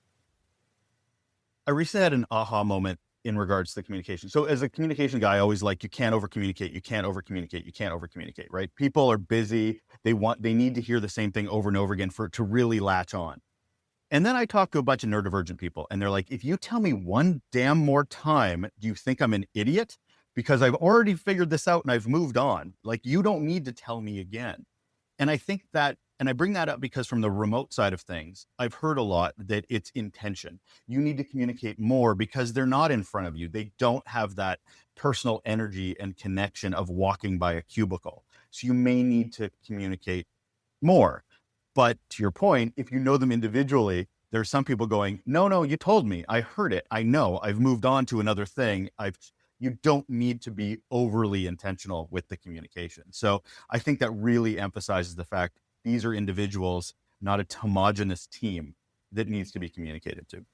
I recently had an aha moment in regards to the communication. So as a communication guy, I always you can't over communicate, you can't over communicate, you can't over communicate, right? People are busy. They need to hear the same thing over and over again to really latch on. And then I talk to a bunch of neurodivergent people and they're like, if you tell me one damn more time, do you think I'm an idiot? Because I've already figured this out and I've moved on. You don't need to tell me again. And I think that, and I bring that up because from the remote side of things, I've heard a lot that it's intention. You need to communicate more because they're not in front of you. They don't have that personal energy and connection of walking by a cubicle. So you may need to communicate more. But to your point, if you know them individually, there's some people going, no, you told me, I heard it. I know, I've moved on to another thing. You don't need to be overly intentional with the communication. So I think that really emphasizes the fact these are individuals, not a homogenous team that needs to be communicated to.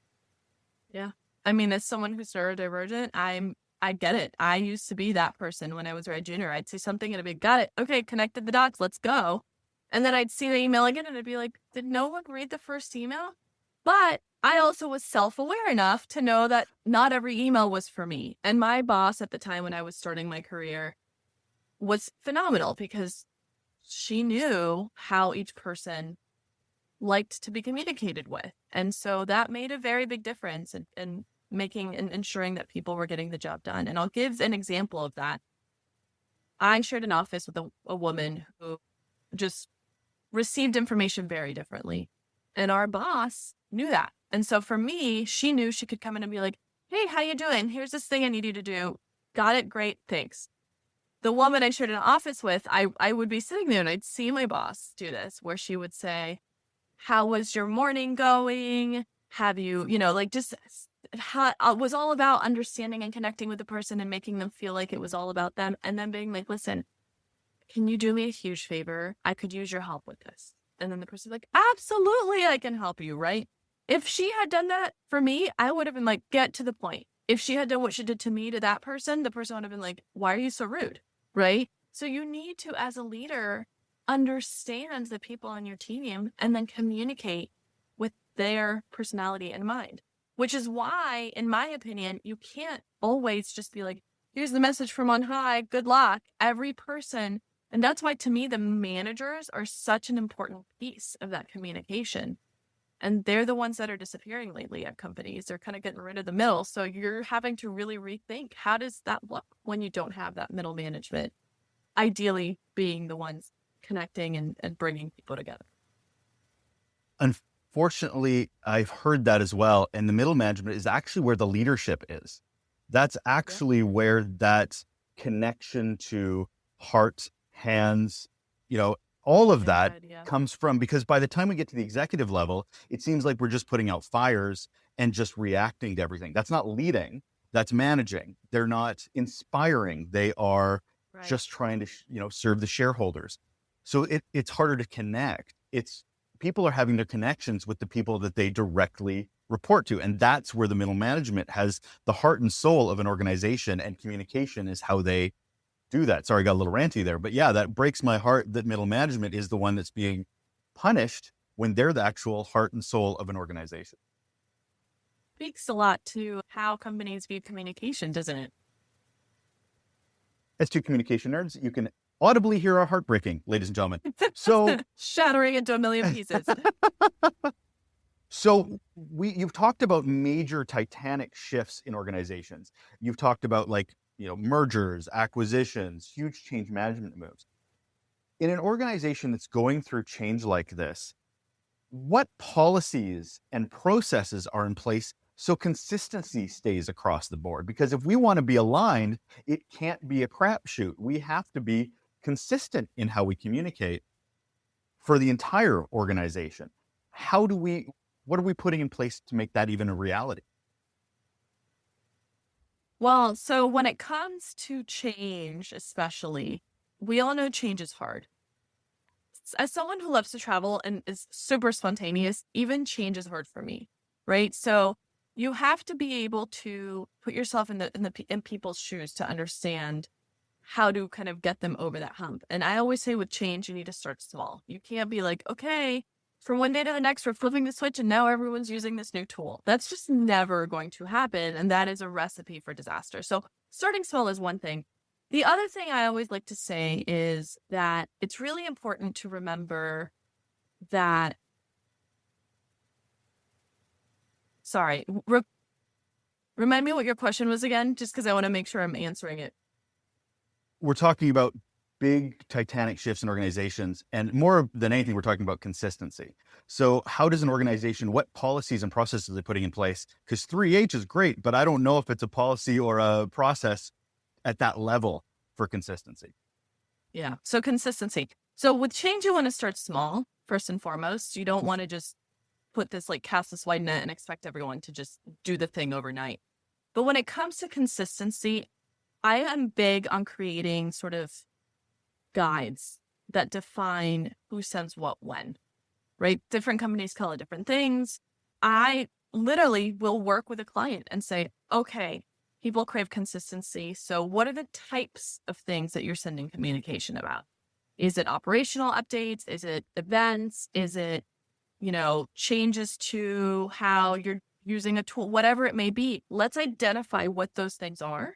Yeah. I mean, as someone who's neurodivergent, I get it. I used to be that person when I was Red Junior. I'd say something and I'd be, got it. Okay, connected the dots. Let's go. And then I'd see the email again and I'd be like, did no one read the first email? But I also was self-aware enough to know that not every email was for me. And my boss at the time when I was starting my career was phenomenal because she knew how each person liked to be communicated with. And so that made a very big difference in making and ensuring that people were getting the job done. And I'll give an example of that. I shared an office with a woman who just received information very differently. And our boss knew that. And so for me, she knew she could come in and be like, hey, how you doing? Here's this thing I need you to do. Got it? Great. Thanks. The woman I shared an office with, I would be sitting there and I'd see my boss do this, where she would say, how was your morning going? Have you, just how it was all about understanding and connecting with the person and making them feel like it was all about them. And then being like, listen, can you do me a huge favor? I could use your help with this. And then the person's like, absolutely, I can help you, right? If she had done that for me, I would have been like, get to the point. If she had done what she did to me to that person, the person would have been like, why are you so rude? Right? So you need to, as a leader, understand the people on your team and then communicate with their personality in mind, which is why, in my opinion, you can't always just be like, here's the message from on high, good luck. Every person. And that's why, to me, the managers are such an important piece of that communication. And they're the ones that are disappearing lately at companies. They're kind of getting rid of the middle. So you're having to really rethink, how does that look when you don't have that middle management? Ideally being the ones connecting and bringing people together. Unfortunately, I've heard that as well. And the middle management is actually where the leadership is. That's actually where that connection to heart, hands, all of In the that head, yeah. comes from, because by the time we get to the executive level, it seems like we're just putting out fires and just reacting to everything. That's not leading, that's managing. They're not inspiring. They are Right. just trying to, serve the shareholders. So it's harder to connect. It's people are having their connections with the people that they directly report to. And that's where the middle management has the heart and soul of an organization, and communication is how they do that. Sorry, I got a little ranty there, but yeah, that breaks my heart that middle management is the one that's being punished when they're the actual heart and soul of an organization. Speaks a lot to how companies view communication, doesn't it? As two communication nerds, you can audibly hear our heart breaking, ladies and gentlemen. So, Shattering into a million pieces. you've talked about major titanic shifts in organizations. You've talked about mergers, acquisitions, huge change management moves. In an organization that's going through change like this, what policies and processes are in place so consistency stays across the board? Because if we want to be aligned, it can't be a crapshoot. We have to be consistent in how we communicate for the entire organization. What are we putting in place to make that even a reality? Well, so when it comes to change, especially, we all know change is hard. As someone who loves to travel and is super spontaneous, even change is hard for me, right? So you have to be able to put yourself in people's shoes to understand how to kind of get them over that hump. And I always say with change, you need to start small. You can't be like, okay, from one day to the next, we're flipping the switch and now everyone's using this new tool. That's just never going to happen. And that is a recipe for disaster. So starting small is one thing. The other thing I always like to say is that it's really important to remember that, sorry, remind me what your question was again, just because I want to make sure I'm answering it. We're talking about big titanic shifts in organizations, and more than anything, we're talking about consistency. So how does an organization, what policies and processes are they putting in place? Because 3H is great, but I don't know if it's a policy or a process at that level for consistency. Yeah. So consistency. So with change, you want to start small, first and foremost. You don't want to just put this cast this wide net and expect everyone to just do the thing overnight. But when it comes to consistency, I am big on creating sort of guides that define who sends what when, right? Different companies call it different things. I literally will work with a client and say, okay, people crave consistency. So what are the types of things that you're sending communication about? Is it operational updates? Is it events? Is it, changes to how you're using a tool? Whatever it may be, let's identify what those things are.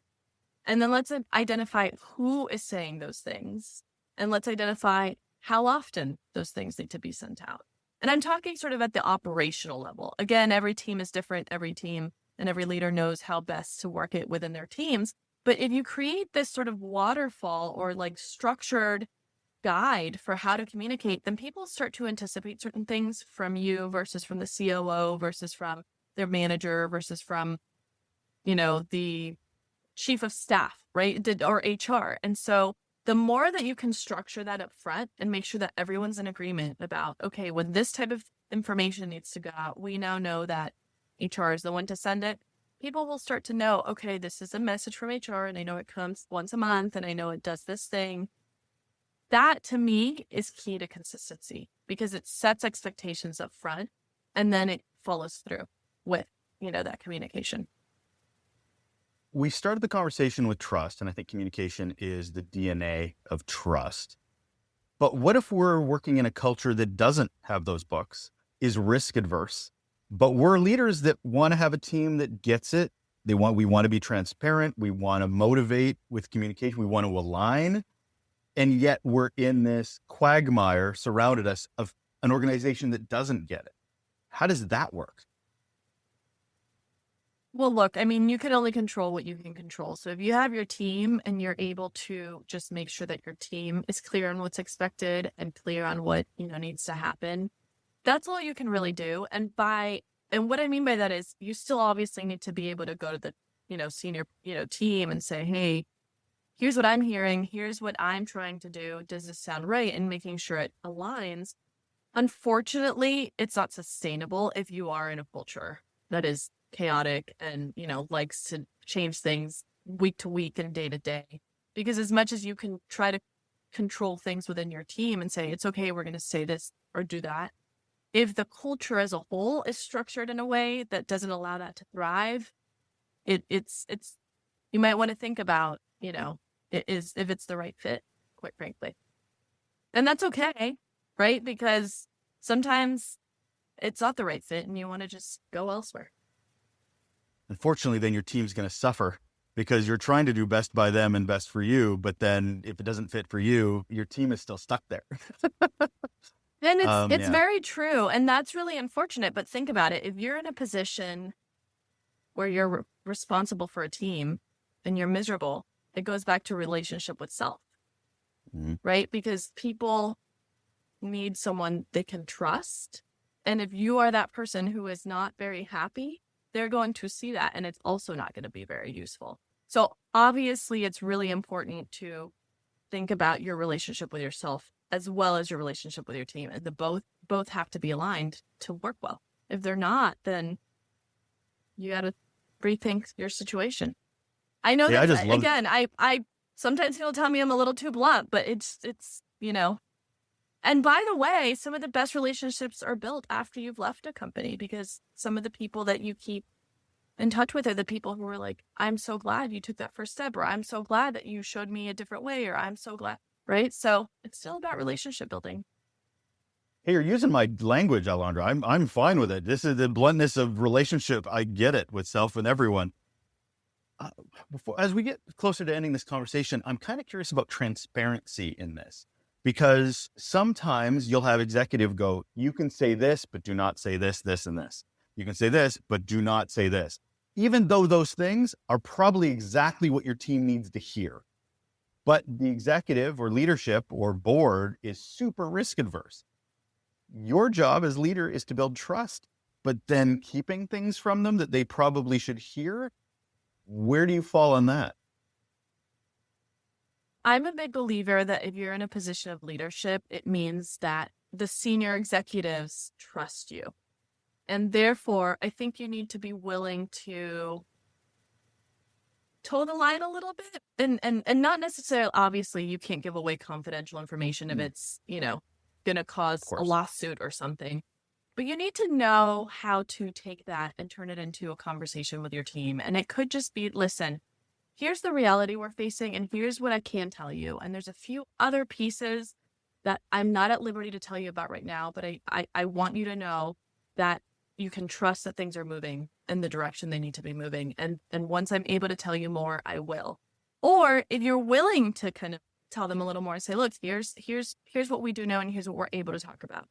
And then let's identify who is saying those things. And let's identify how often those things need to be sent out. And I'm talking sort of at the operational level. Again, every team is different. Every team and every leader knows how best to work it within their teams. But if you create this sort of waterfall or structured guide for how to communicate, then people start to anticipate certain things from you versus from the COO versus from their manager versus from, the chief of staff, right? Or HR. And so the more that you can structure that up front and make sure that everyone's in agreement about, okay, when this type of information needs to go out, we now know that HR is the one to send it. People will start to know, okay, this is a message from HR and I know it comes once a month and I know it does this thing. That to me is key to consistency because it sets expectations up front and then it follows through with, that communication. We started the conversation with trust, and I think communication is the DNA of trust. But what if we're working in a culture that doesn't have those books, is risk adverse, but we're leaders that want to have a team that gets it? We want to be transparent. We want to motivate with communication. We want to align. And yet we're in this quagmire surrounded us of an organization that doesn't get it. How does that work? Well, look, you can only control what you can control. So if you have your team and you're able to just make sure that your team is clear on what's expected and clear on what, needs to happen, that's all you can really do. And what I mean by that is you still obviously need to be able to go to the, senior, team and say, hey, here's what I'm hearing. Here's what I'm trying to do. Does this sound right? And making sure it aligns. Unfortunately, it's not sustainable if you are in a culture that is chaotic and, likes to change things week to week and day to day. Because as much as you can try to control things within your team and say, it's okay, we're going to say this or do that. If the culture as a whole is structured in a way that doesn't allow that to thrive, it's you might want to think about, if it's the right fit, quite frankly. And that's okay, right? Because sometimes it's not the right fit and you want to just go elsewhere. Unfortunately, then your team's going to suffer because you're trying to do best by them and best for you. But then if it doesn't fit for you, your team is still stuck there. And it's very true. And that's really unfortunate. But think about it. If you're in a position where you're responsible for a team and you're miserable, it goes back to relationship with self, right? Because people need someone they can trust. And if you are that person who is not very happy, they're going to see that. And it's also not going to be very useful. So obviously, it's really important to think about your relationship with yourself as well as your relationship with your team. And both have to be aligned to work well. If they're not, then you got to rethink your situation. I know that, again, I sometimes people tell me I'm a little too blunt, but it's And by the way, some of the best relationships are built after you've left a company, because some of the people that you keep in touch with are the people who are like, I'm so glad you took that first step, or I'm so glad that you showed me a different way, or I'm so glad, right? So it's still about relationship building. Hey, you're using my language, Alejandra. I'm fine with it. This is the bluntness of relationship. I get it with self and everyone. As we get closer to ending this conversation, I'm kind of curious about transparency in this, because sometimes you'll have executive go, you can say this, but do not say this, this, and this. You can say this, but do not say this, even though those things are probably exactly what your team needs to hear. But the executive or leadership or board is super risk adverse. Your job as leader is to build trust, but then keeping things from them that they probably should hear. Where do you fall on that? I'm a big believer that if you're in a position of leadership, it means that the senior executives trust you. And therefore, I think you need to be willing to toe the line a little bit. And not necessarily, obviously, you can't give away confidential information if it's, going to cause a lawsuit or something. But you need to know how to take that and turn it into a conversation with your team. And it could just be, listen, here's the reality we're facing, and here's what I can tell you. And there's a few other pieces that I'm not at liberty to tell you about right now, but I want you to know that you can trust that things are moving in the direction they need to be moving. And once I'm able to tell you more, I will. Or if you're willing to kind of tell them a little more and say, look, here's what we do know, and here's what we're able to talk about.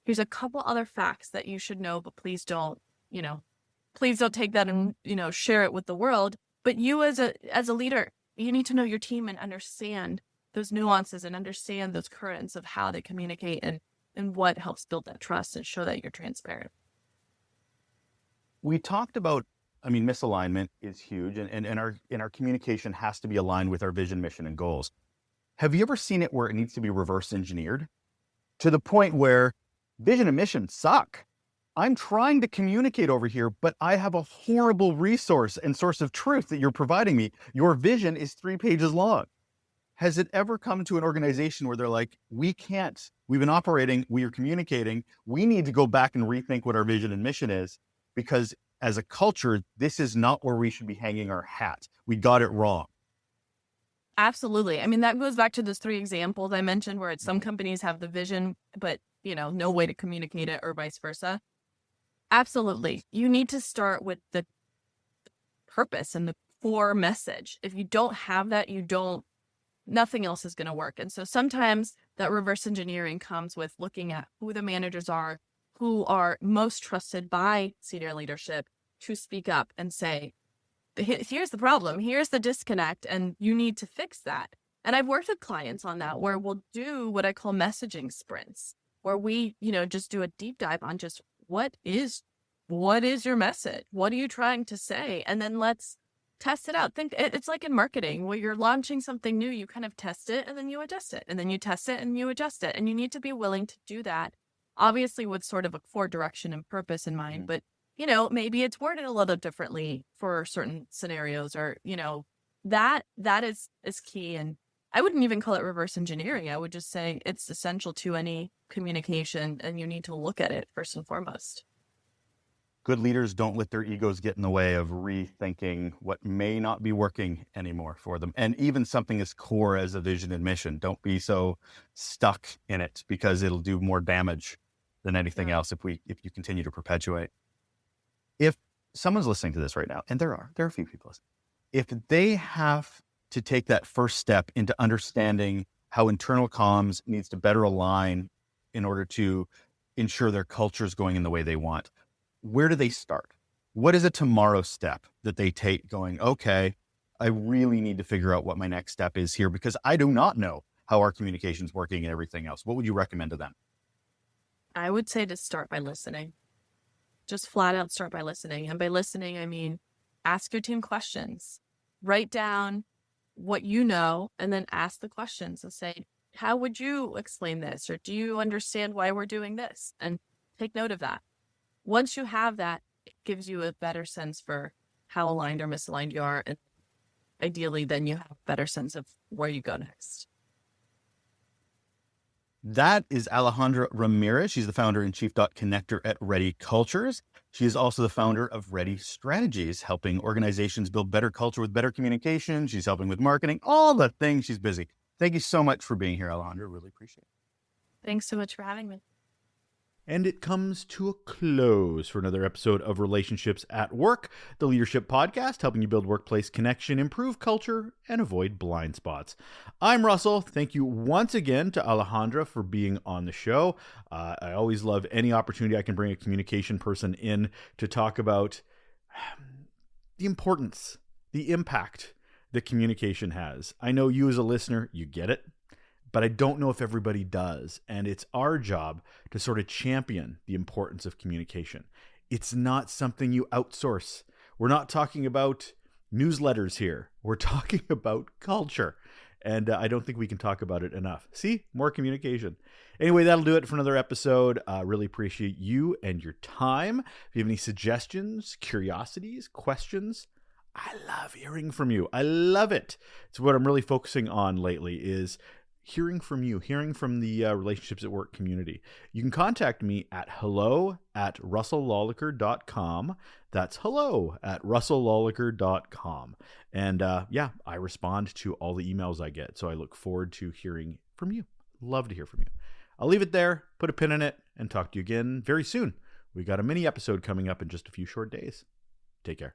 Here's a couple other facts that you should know, but please don't take that and, share it with the world. But you as a leader, you need to know your team and understand those nuances and understand those currents of how they communicate and what helps build that trust and show that you're transparent. We talked about, misalignment is huge, and our communication has to be aligned with our vision, mission, and goals. Have you ever seen it where it needs to be reverse engineered to the point where vision and mission suck? I'm trying to communicate over here, but I have a horrible resource and source of truth that you're providing me. Your vision is 3 pages long. Has it ever come to an organization where they're like, we've been operating, we are communicating, we need to go back and rethink what our vision and mission is, because as a culture, this is not where we should be hanging our hat. We got it wrong. Absolutely. That goes back to those 3 examples I mentioned where some companies have the vision, but, no way to communicate it, or vice versa. Absolutely. You need to start with the purpose and the core message. If you don't have that, nothing else is going to work. And so sometimes that reverse engineering comes with looking at who the managers are, who are most trusted by senior leadership to speak up and say, here's the problem, here's the disconnect, and you need to fix that. And I've worked with clients on that, where we'll do what I call messaging sprints, where we, just do a deep dive on just what is your message? What are you trying to say? And then let's test it out. It's like in marketing where you're launching something new, you kind of test it and then you adjust it, and then you test it and you adjust it. And you need to be willing to do that, obviously with sort of a core direction and purpose in mind. But, maybe it's worded a little differently for certain scenarios, or, that is key. And I wouldn't even call it reverse engineering. I would just say it's essential to any communication, and you need to look at it first and foremost. Good leaders don't let their egos get in the way of rethinking what may not be working anymore for them. And even something as core as a vision and mission, don't be so stuck in it, because it'll do more damage than anything else if you continue to perpetuate. If someone's listening to this right now, and there are a few people listening, if they have to take that first step into understanding how internal comms needs to better align in order to ensure their culture is going in the way they want, where do they start? What is a tomorrow step that they take going, okay, I really need to figure out what my next step is here, because I do not know how our communication is working and everything else. What would you recommend to them? I would say to start by listening. Just flat out start by listening. And by listening, I mean, ask your team questions. Write down what you know, and then ask the questions and say, how would you explain this? Or do you understand why we're doing this? And take note of that. Once you have that, it gives you a better sense for how aligned or misaligned you are. And ideally, then you have a better sense of where you go next. That is Alejandra Ramirez. She's the founder and chief connector at Ready Cultures. She is also the founder of Ready Strategies, helping organizations build better culture with better communication. She's helping with marketing, all the things. She's busy. Thank you so much for being here, Alejandra. Really appreciate it. Thanks so much for having me. And it comes to a close for another episode of Relationships at Work, the leadership podcast, helping you build workplace connection, improve culture, and avoid blind spots. I'm Russell. Thank you once again to Alejandra for being on the show. I always love any opportunity I can bring a communication person in to talk about the importance, the impact that communication has. I know you as a listener, you get it. But I don't know if everybody does. And it's our job to sort of champion the importance of communication. It's not something you outsource. We're not talking about newsletters here. We're talking about culture. And I don't think we can talk about it enough. See, more communication. Anyway, that'll do it for another episode. Really appreciate you and your time. If you have any suggestions, curiosities, questions, I love hearing from you. I love it. It's what I'm really focusing on lately is hearing from you, hearing from the Relationships at Work community. You can contact me at hello@russellolacher.com. That's hello@russellolacher.com. And I respond to all the emails I get. So I look forward to hearing from you. Love to hear from you. I'll leave it there, put a pin in it, and talk to you again very soon. We got a mini episode coming up in just a few short days. Take care.